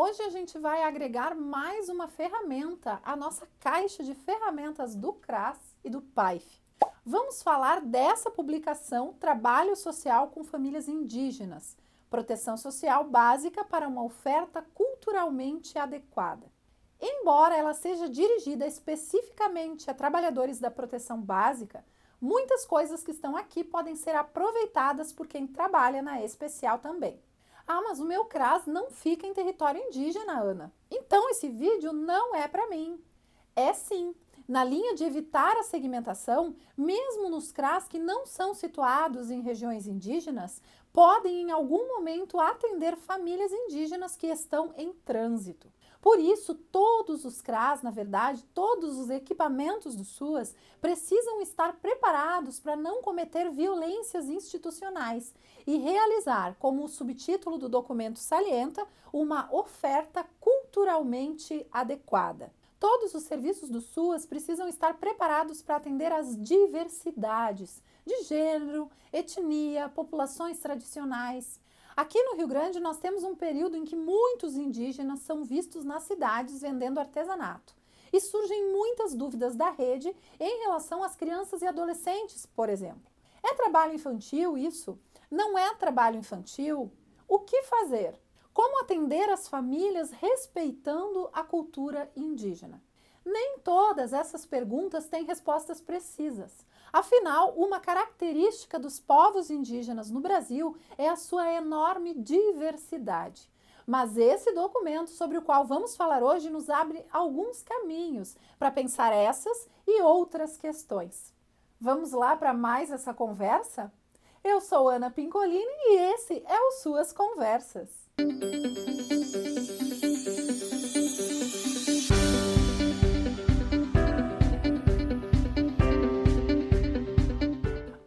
Hoje a gente vai agregar mais uma ferramenta à nossa caixa de ferramentas do CRAS e do PAIF. Vamos falar dessa publicação Trabalho Social com Famílias Indígenas, Proteção Social Básica para uma Oferta Culturalmente Adequada. Embora ela seja dirigida especificamente a trabalhadores da proteção básica, muitas coisas que estão aqui podem ser aproveitadas por quem trabalha na especial também. Ah, mas o meu CRAS não fica em território indígena, Ana. Então esse vídeo não é para mim. É sim. Na linha de evitar a segmentação, mesmo nos CRAS que não são situados em regiões indígenas, podem em algum momento atender famílias indígenas que estão em trânsito. Por isso, todos os CRAS, na verdade, todos os equipamentos do SUAS precisam estar preparados para não cometer violências institucionais e realizar, como o subtítulo do documento salienta, uma oferta culturalmente adequada. Todos os serviços do SUAS precisam estar preparados para atender às diversidades de gênero, etnia, populações tradicionais. Aqui no Rio Grande nós temos um período em que muitos indígenas são vistos nas cidades vendendo artesanato. E surgem muitas dúvidas da rede em relação às crianças e adolescentes, por exemplo. É trabalho infantil isso? Não é trabalho infantil? O que fazer? Como atender as famílias respeitando a cultura indígena? Nem todas essas perguntas têm respostas precisas. Afinal, uma característica dos povos indígenas no Brasil é a sua enorme diversidade. Mas esse documento sobre o qual vamos falar hoje nos abre alguns caminhos para pensar essas e outras questões. Vamos lá para mais essa conversa? Eu sou Ana Pincolini e esse é o Suas Conversas.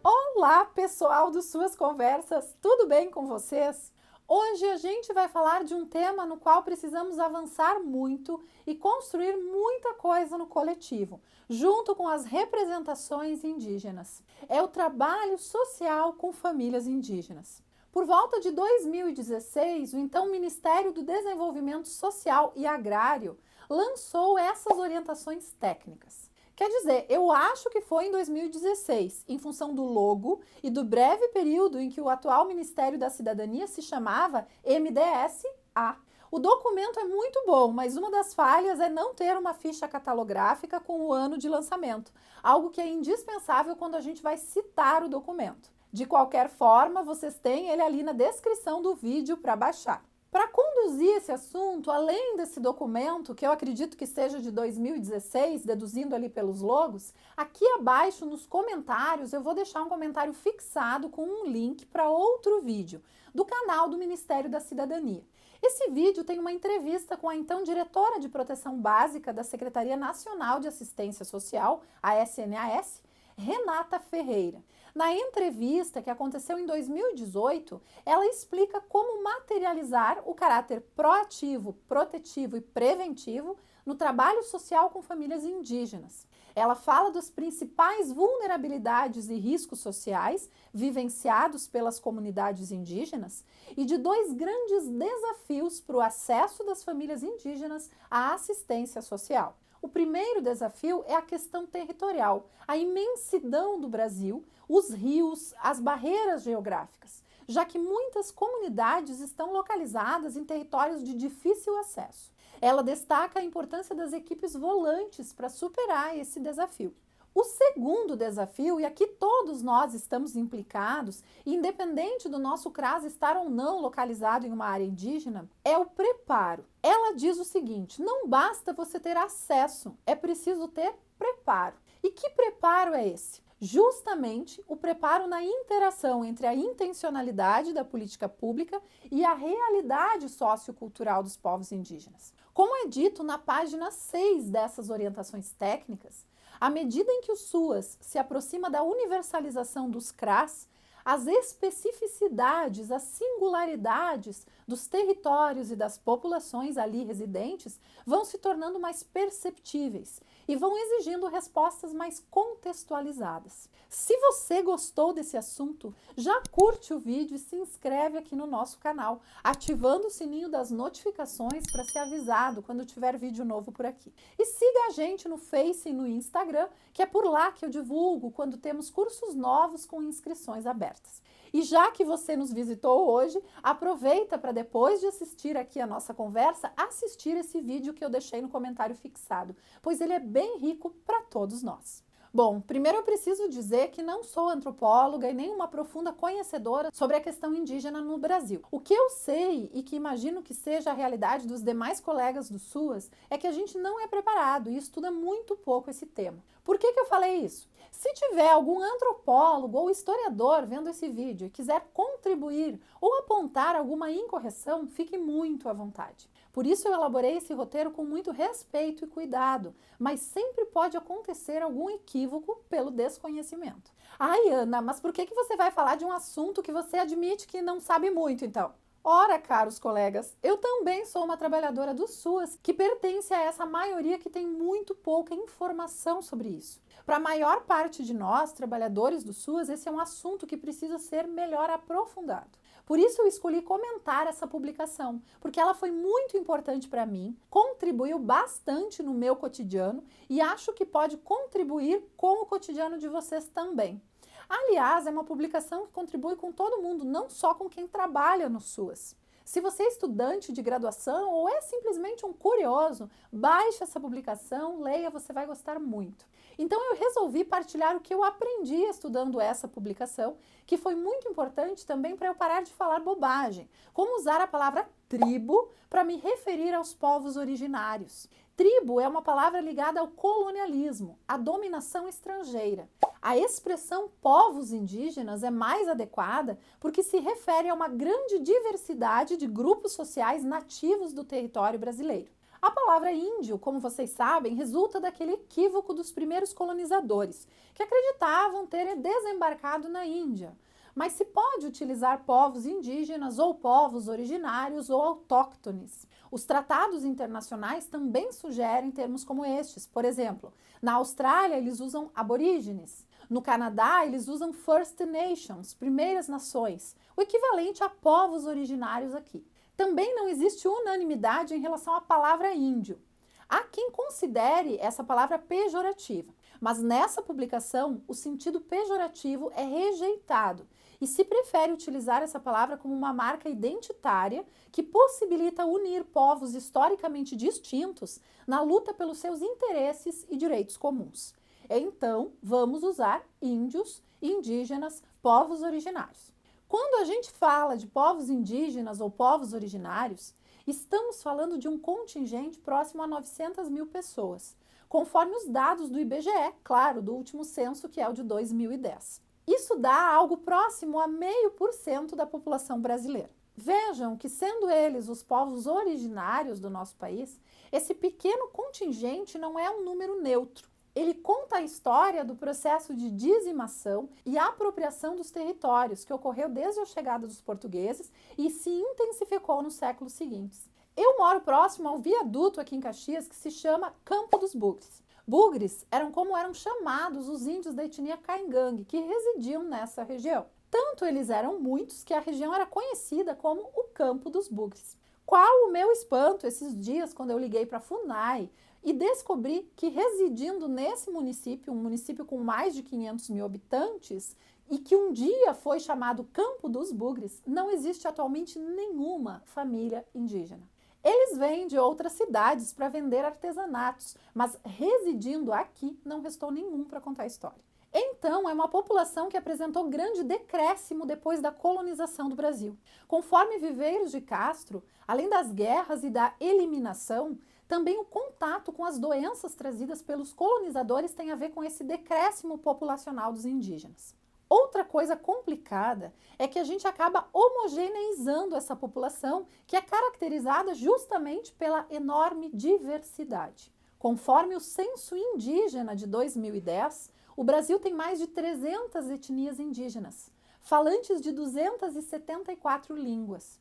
Olá, pessoal do Suas Conversas, tudo bem com vocês? Hoje a gente vai falar de um tema no qual precisamos avançar muito e construir muita coisa no coletivo, junto com as representações indígenas. É o trabalho social com famílias indígenas. Por volta de 2016, o então Ministério do Desenvolvimento Social e Agrário lançou essas orientações técnicas. Quer dizer, eu acho que foi em 2016, em função do logo e do breve período em que o atual Ministério da Cidadania se chamava MDS-A. O documento é muito bom, mas uma das falhas é não ter uma ficha catalográfica com o ano de lançamento, algo que é indispensável quando a gente vai citar o documento. De qualquer forma, vocês têm ele ali na descrição do vídeo para baixar. Para conduzir esse assunto, além desse documento, que eu acredito que seja de 2016, deduzindo ali pelos logos, aqui abaixo nos comentários eu vou deixar um comentário fixado com um link para outro vídeo do canal do Ministério da Cidadania. Esse vídeo tem uma entrevista com a então diretora de Proteção Básica da Secretaria Nacional de Assistência Social, a SNAS, Renata Ferreira. Na entrevista, que aconteceu em 2018, ela explica como materializar o caráter proativo, protetivo e preventivo no trabalho social com famílias indígenas. Ela fala das principais vulnerabilidades e riscos sociais vivenciados pelas comunidades indígenas e de dois grandes desafios para o acesso das famílias indígenas à assistência social. O primeiro desafio é a questão territorial, a imensidão do Brasil, os rios, as barreiras geográficas, já que muitas comunidades estão localizadas em territórios de difícil acesso. Ela destaca a importância das equipes volantes para superar esse desafio. O segundo desafio, e aqui todos nós estamos implicados, independente do nosso CRAS estar ou não localizado em uma área indígena, é o preparo. Ela diz o seguinte: não basta você ter acesso, é preciso ter preparo. E que preparo é esse? Justamente o preparo na interação entre a intencionalidade da política pública e a realidade sociocultural dos povos indígenas. Como é dito na página 6 dessas orientações técnicas, à medida em que o SUAS se aproxima da universalização dos CRAS, as especificidades, as singularidades dos territórios e das populações ali residentes vão se tornando mais perceptíveis e vão exigindo respostas mais contextualizadas. Se você gostou desse assunto, já curte o vídeo e se inscreve aqui no nosso canal, ativando o sininho das notificações para ser avisado quando tiver vídeo novo por aqui. E siga a gente no Face e no Instagram, que é por lá que eu divulgo quando temos cursos novos com inscrições abertas. E já que você nos visitou hoje, aproveita para depois de assistir aqui a nossa conversa, assistir esse vídeo que eu deixei no comentário fixado, pois ele é bem rico para todos nós. Bom, primeiro eu preciso dizer que não sou antropóloga e nem uma profunda conhecedora sobre a questão indígena no Brasil. O que eu sei e que imagino que seja a realidade dos demais colegas do SUAS é que a gente não é preparado e estuda muito pouco esse tema. Por que eu falei isso? Se tiver algum antropólogo ou historiador vendo esse vídeo e quiser contribuir ou apontar alguma incorreção, fique muito à vontade. Por isso eu elaborei esse roteiro com muito respeito e cuidado, mas sempre pode acontecer algum equívoco pelo desconhecimento. Ai, Ana, mas por que você vai falar de um assunto que você admite que não sabe muito, então? Ora, caros colegas, eu também sou uma trabalhadora do SUAS que pertence a essa maioria que tem muito pouca informação sobre isso. Para a maior parte de nós, trabalhadores do SUAS, esse é um assunto que precisa ser melhor aprofundado. Por isso eu escolhi comentar essa publicação, porque ela foi muito importante para mim, contribuiu bastante no meu cotidiano e acho que pode contribuir com o cotidiano de vocês também. Aliás, é uma publicação que contribui com todo mundo, não só com quem trabalha no SUAS. Se você é estudante de graduação ou é simplesmente um curioso, baixe essa publicação, leia, você vai gostar muito. Então eu resolvi partilhar o que eu aprendi estudando essa publicação, que foi muito importante também para eu parar de falar bobagem, como usar a palavra tribo para me referir aos povos originários. Tribo é uma palavra ligada ao colonialismo, à dominação estrangeira. A expressão povos indígenas é mais adequada porque se refere a uma grande diversidade de grupos sociais nativos do território brasileiro. A palavra índio, como vocês sabem, resulta daquele equívoco dos primeiros colonizadores, que acreditavam ter desembarcado na Índia. Mas se pode utilizar povos indígenas ou povos originários ou autóctones. Os tratados internacionais também sugerem termos como estes. Por exemplo, na Austrália eles usam aborígenes. No Canadá eles usam First Nations, primeiras nações, o equivalente a povos originários aqui. Também não existe unanimidade em relação à palavra índio. Há quem considere essa palavra pejorativa, mas nessa publicação o sentido pejorativo é rejeitado e se prefere utilizar essa palavra como uma marca identitária que possibilita unir povos historicamente distintos na luta pelos seus interesses e direitos comuns. Então, vamos usar índios, indígenas, povos originários. Quando a gente fala de povos indígenas ou povos originários, estamos falando de um contingente próximo a 900 mil pessoas, conforme os dados do IBGE, claro, do último censo, que é o de 2010. Isso dá algo próximo a 0,5% da população brasileira. Vejam que, sendo eles os povos originários do nosso país, esse pequeno contingente não é um número neutro. Ele conta a história do processo de dizimação e apropriação dos territórios que ocorreu desde a chegada dos portugueses e se intensificou nos séculos seguintes. Eu moro próximo ao viaduto aqui em Caxias que se chama Campo dos Bugres. Bugres eram como eram chamados os índios da etnia Caingangue que residiam nessa região. Tanto eles eram muitos que a região era conhecida como o Campo dos Bugres. Qual o meu espanto esses dias quando eu liguei para a FUNAI e descobri que residindo nesse município, um município com mais de 500 mil habitantes, e que um dia foi chamado Campo dos Bugres, não existe atualmente nenhuma família indígena. Eles vêm de outras cidades para vender artesanatos, mas residindo aqui não restou nenhum para contar a história. Então, é uma população que apresentou grande decréscimo depois da colonização do Brasil. Conforme Viveiros de Castro, além das guerras e da eliminação, também o contato com as doenças trazidas pelos colonizadores tem a ver com esse decréscimo populacional dos indígenas. Outra coisa complicada é que a gente acaba homogeneizando essa população, que é caracterizada justamente pela enorme diversidade. Conforme o Censo Indígena de 2010, o Brasil tem mais de 300 etnias indígenas, falantes de 274 línguas.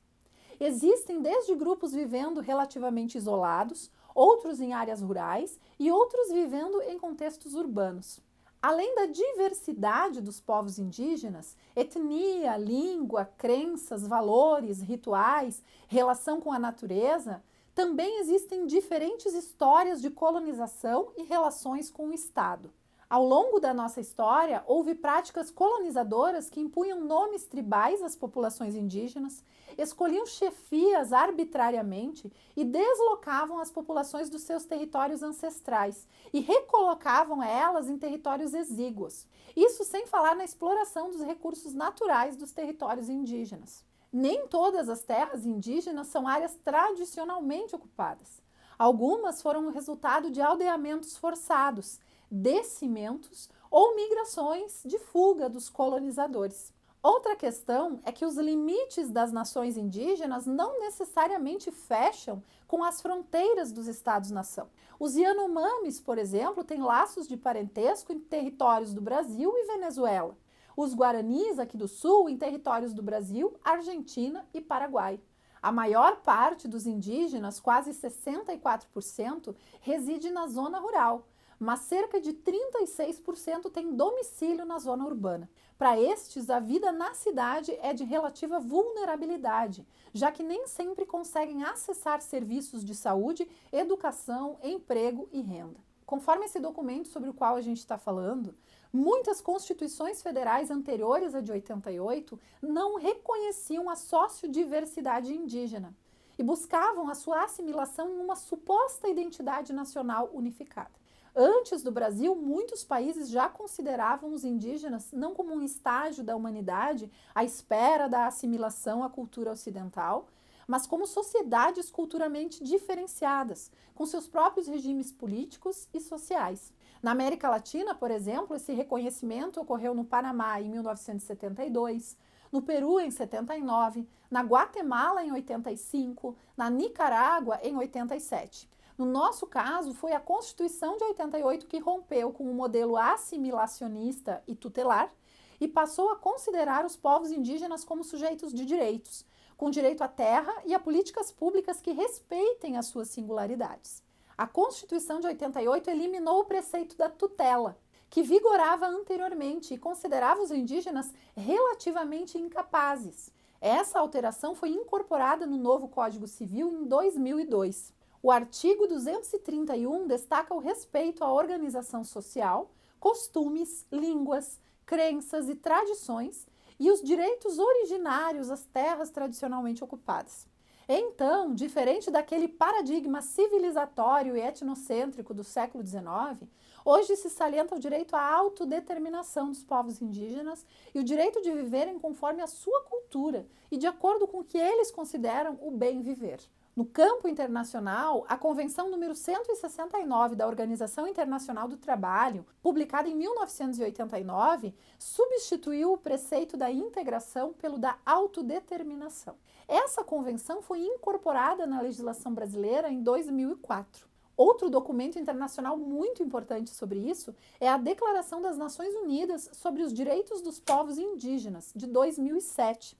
Existem desde grupos vivendo relativamente isolados, outros em áreas rurais e outros vivendo em contextos urbanos. Além da diversidade dos povos indígenas, etnia, língua, crenças, valores, rituais, relação com a natureza, também existem diferentes histórias de colonização e relações com o Estado. Ao longo da nossa história, houve práticas colonizadoras que impunham nomes tribais às populações indígenas, escolhiam chefias arbitrariamente e deslocavam as populações dos seus territórios ancestrais e recolocavam elas em territórios exíguos. Isso sem falar na exploração dos recursos naturais dos territórios indígenas. Nem todas as terras indígenas são áreas tradicionalmente ocupadas. Algumas foram o resultado de aldeamentos forçados, descimentos ou migrações de fuga dos colonizadores. Outra questão é que os limites das nações indígenas não necessariamente fecham com as fronteiras dos Estados-nação. Os Yanomamis, por exemplo, têm laços de parentesco em territórios do Brasil e Venezuela. Os Guaranis, aqui do Sul, em territórios do Brasil, Argentina e Paraguai. A maior parte dos indígenas, quase 64%, reside na zona rural, mas cerca de 36% tem domicílio na zona urbana. Para estes, a vida na cidade é de relativa vulnerabilidade, já que nem sempre conseguem acessar serviços de saúde, educação, emprego e renda. Conforme esse documento sobre o qual a gente está falando, muitas constituições federais anteriores à de 88 não reconheciam a sociodiversidade indígena e buscavam a sua assimilação em uma suposta identidade nacional unificada. Antes do Brasil, muitos países já consideravam os indígenas não como um estágio da humanidade à espera da assimilação à cultura ocidental, mas como sociedades culturalmente diferenciadas, com seus próprios regimes políticos e sociais. Na América Latina, por exemplo, esse reconhecimento ocorreu no Panamá em 1972, no Peru em 79, na Guatemala em 85, na Nicarágua em 87. No nosso caso, foi a Constituição de 88 que rompeu com o modelo assimilacionista e tutelar e passou a considerar os povos indígenas como sujeitos de direitos, com direito à terra e a políticas públicas que respeitem as suas singularidades. A Constituição de 88 eliminou o preceito da tutela, que vigorava anteriormente e considerava os indígenas relativamente incapazes. Essa alteração foi incorporada no novo Código Civil em 2002. O artigo 231 destaca o respeito à organização social, costumes, línguas, crenças e tradições e os direitos originários às terras tradicionalmente ocupadas. Então, diferente daquele paradigma civilizatório e etnocêntrico do século XIX, hoje se salienta o direito à autodeterminação dos povos indígenas e o direito de viverem conforme a sua cultura e de acordo com o que eles consideram o bem viver. No campo internacional, a Convenção número 169 da Organização Internacional do Trabalho, publicada em 1989, substituiu o preceito da integração pelo da autodeterminação. Essa convenção foi incorporada na legislação brasileira em 2004. Outro documento internacional muito importante sobre isso é a Declaração das Nações Unidas sobre os Direitos dos Povos Indígenas, de 2007.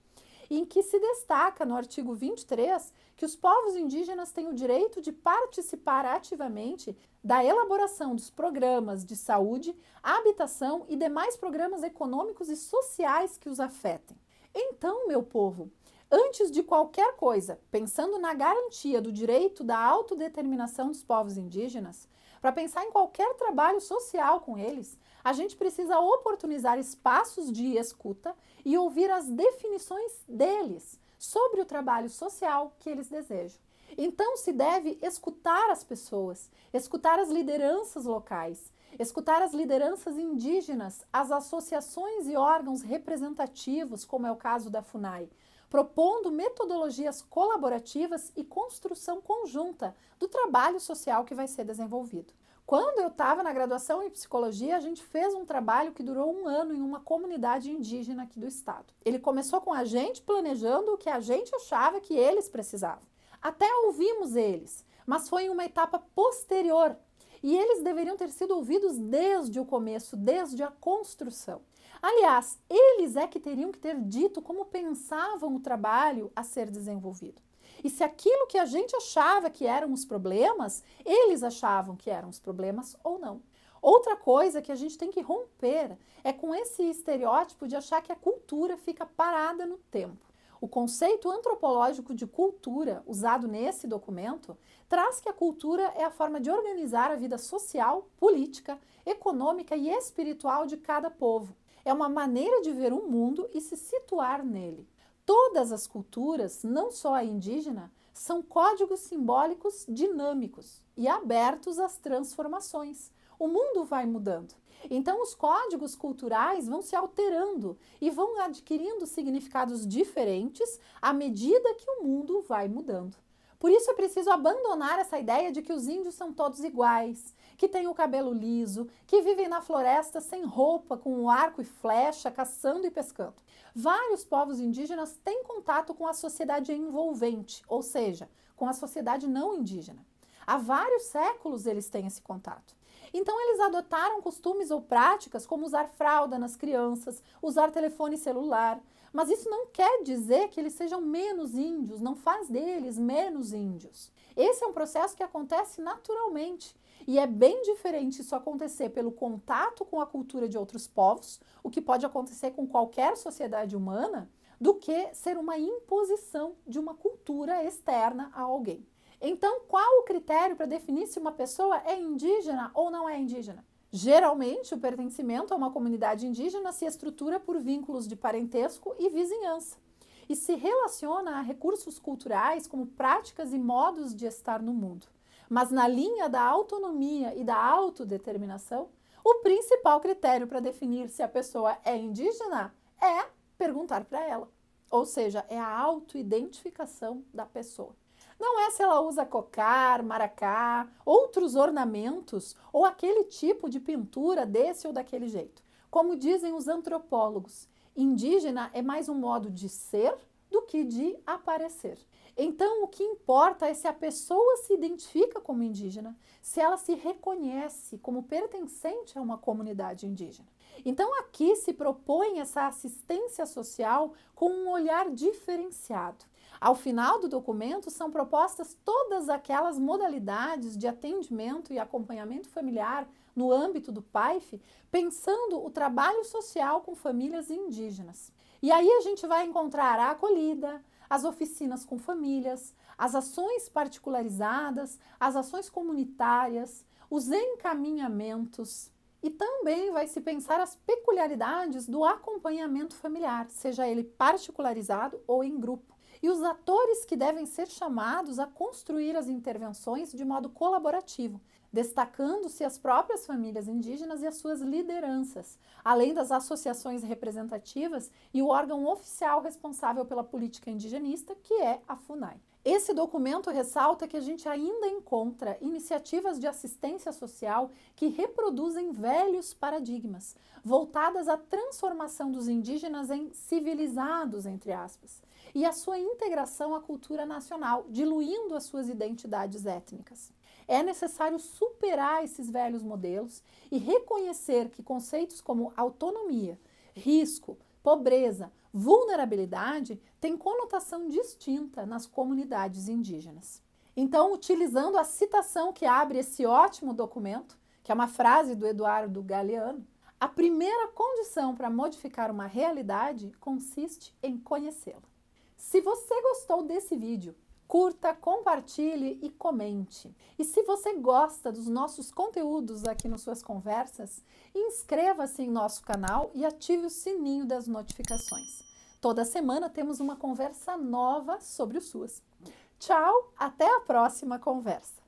Em que se destaca no artigo 23 que os povos indígenas têm o direito de participar ativamente da elaboração dos programas de saúde, habitação e demais programas econômicos e sociais que os afetem. Então, meu povo, antes de qualquer coisa, pensando na garantia do direito da autodeterminação dos povos indígenas, para pensar em qualquer trabalho social com eles, a gente precisa oportunizar espaços de escuta e ouvir as definições deles sobre o trabalho social que eles desejam. Então, se deve escutar as pessoas, escutar as lideranças locais, escutar as lideranças indígenas, as associações e órgãos representativos, como é o caso da FUNAI, propondo metodologias colaborativas e construção conjunta do trabalho social que vai ser desenvolvido. Quando eu estava na graduação em psicologia, a gente fez um trabalho que durou 1 ano em uma comunidade indígena aqui do estado. Ele começou com a gente planejando o que a gente achava que eles precisavam. Até ouvimos eles, mas foi em uma etapa posterior. E eles deveriam ter sido ouvidos desde o começo, desde a construção. Aliás, eles é que teriam que ter dito como pensavam o trabalho a ser desenvolvido. E se aquilo que a gente achava que eram os problemas, eles achavam que eram os problemas ou não. Outra coisa que a gente tem que romper é com esse estereótipo de achar que a cultura fica parada no tempo. O conceito antropológico de cultura, usado nesse documento, traz que a cultura é a forma de organizar a vida social, política, econômica e espiritual de cada povo. É uma maneira de ver o mundo e se situar nele. Todas as culturas, não só a indígena, são códigos simbólicos dinâmicos e abertos às transformações. O mundo vai mudando. Então, os códigos culturais vão se alterando e vão adquirindo significados diferentes à medida que o mundo vai mudando. Por isso é preciso abandonar essa ideia de que os índios são todos iguais, que têm o cabelo liso, que vivem na floresta sem roupa, com um arco e flecha, caçando e pescando. Vários povos indígenas têm contato com a sociedade envolvente, ou seja, com a sociedade não indígena. Há vários séculos eles têm esse contato. Então, eles adotaram costumes ou práticas como usar fralda nas crianças, usar telefone celular. Mas isso não quer dizer que eles sejam menos índios, não faz deles menos índios. Esse é um processo que acontece naturalmente. E é bem diferente isso acontecer pelo contato com a cultura de outros povos, o que pode acontecer com qualquer sociedade humana, do que ser uma imposição de uma cultura externa a alguém. Então, qual o critério para definir se uma pessoa é indígena ou não é indígena? Geralmente, o pertencimento a uma comunidade indígena se estrutura por vínculos de parentesco e vizinhança e se relaciona a recursos culturais como práticas e modos de estar no mundo. Mas na linha da autonomia e da autodeterminação, o principal critério para definir se a pessoa é indígena é perguntar para ela. Ou seja, é a autoidentificação da pessoa. Não é se ela usa cocar, maracá, outros ornamentos ou aquele tipo de pintura desse ou daquele jeito. Como dizem os antropólogos, indígena é mais um modo de ser do que de aparecer. Então, o que importa é se a pessoa se identifica como indígena, se ela se reconhece como pertencente a uma comunidade indígena. Então, aqui se propõe essa assistência social com um olhar diferenciado. Ao final do documento, são propostas todas aquelas modalidades de atendimento e acompanhamento familiar no âmbito do PAIF, pensando o trabalho social com famílias indígenas. E aí a gente vai encontrar a acolhida, as oficinas com famílias, as ações particularizadas, as ações comunitárias, os encaminhamentos. E também vai se pensar as peculiaridades do acompanhamento familiar, seja ele particularizado ou em grupo. E os atores que devem ser chamados a construir as intervenções de modo colaborativo, destacando-se as próprias famílias indígenas e as suas lideranças, além das associações representativas e o órgão oficial responsável pela política indigenista, que é a FUNAI. Esse documento ressalta que a gente ainda encontra iniciativas de assistência social que reproduzem velhos paradigmas, voltadas à transformação dos indígenas em civilizados, entre aspas, e a sua integração à cultura nacional, diluindo as suas identidades étnicas. É necessário superar esses velhos modelos e reconhecer que conceitos como autonomia, risco, pobreza, vulnerabilidade têm conotação distinta nas comunidades indígenas. Então, utilizando a citação que abre esse ótimo documento, que é uma frase do Eduardo Galeano, a primeira condição para modificar uma realidade consiste em conhecê-la. Se você gostou desse vídeo, curta, compartilhe e comente. E se você gosta dos nossos conteúdos aqui no Suas Conversas, inscreva-se em nosso canal e ative o sininho das notificações. Toda semana temos uma conversa nova sobre o SUAS. Tchau, até a próxima conversa!